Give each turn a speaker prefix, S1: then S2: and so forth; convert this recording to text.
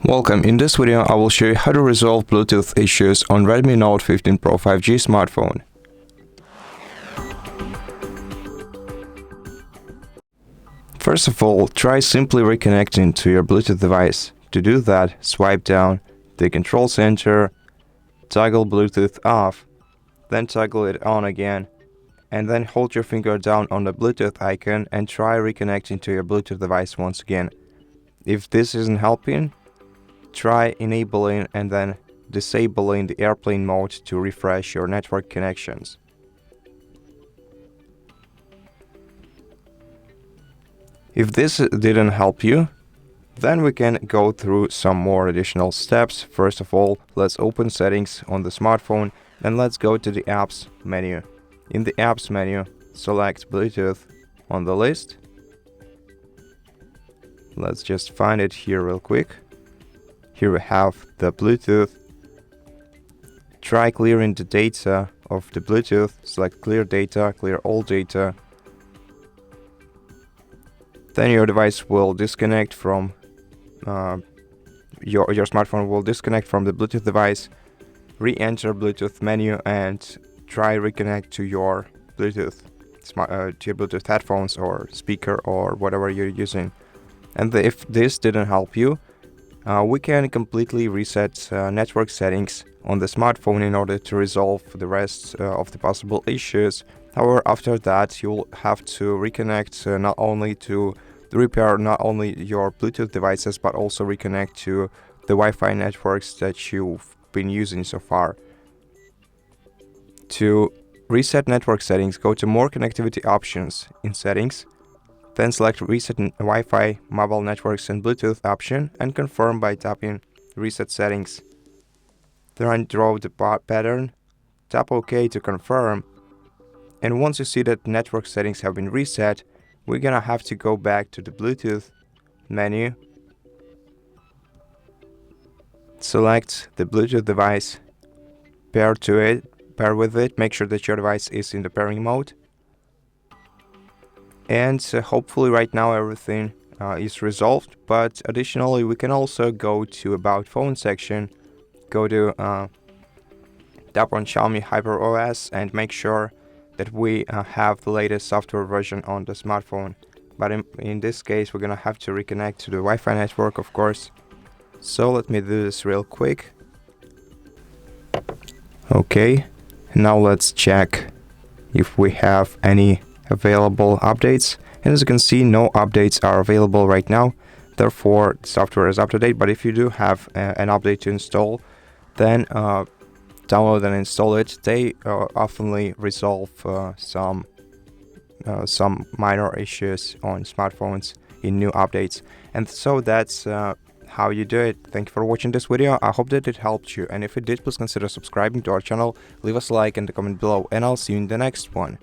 S1: Welcome. In this video, I will show you how to resolve Bluetooth issues on Redmi Note 15 Pro 5G smartphone. First of all, try simply reconnecting to your Bluetooth device. To do that, swipe down the control center, toggle Bluetooth off, then toggle it on again, and then hold your finger down on the Bluetooth icon and try reconnecting to your Bluetooth device once again. If this isn't helping, try enabling and then disabling the airplane mode to refresh your network connections. If this didn't help you, then we can go through some more additional steps. First of all, let's open settings on the smartphone and let's go to the apps menu. In the apps menu, select Bluetooth on the list. Let's just find it here real quick. Here we have the Bluetooth. Try clearing the data of the Bluetooth. Select clear data, clear all data. Then your device will disconnect from your smartphone will disconnect from the Bluetooth device. Re-enter Bluetooth menu and try reconnect to your Bluetooth headphones or speaker or whatever you're using. And if this didn't help you, we can completely reset network settings on the smartphone in order to resolve the rest of the possible issues. However, after that, you'll have to reconnect not only to repair not only your Bluetooth devices, but also reconnect to the Wi-Fi networks that you've been using so far. To reset network settings, go to More Connectivity Options in Settings. Then select Reset Wi-Fi, Mobile Networks and Bluetooth option and confirm by tapping Reset Settings. Then draw the pattern, tap OK to confirm, and once you see that network settings have been reset, we're gonna have to go back to the Bluetooth menu, select the Bluetooth device, pair with it, make sure that your device is in the pairing mode. And hopefully right now everything is resolved, but additionally we can also go to About Phone section, go to tap on Xiaomi HyperOS and make sure that we have the latest software version on the smartphone. But in this case we're gonna have to reconnect to the Wi-Fi network, of course. So let me do this real quick. Okay, now let's check if we have any available updates, and as you can see, no updates are available right now, therefore the software is up to date. But if you do have an update to install, then download and install it. They oftenly resolve some minor issues on smartphones in new updates, and so that's how you do it. Thank you for watching this video. I hope that it helped you, and if it did, please consider subscribing to our channel, leave us a like and a comment below, and I'll see you in the next one.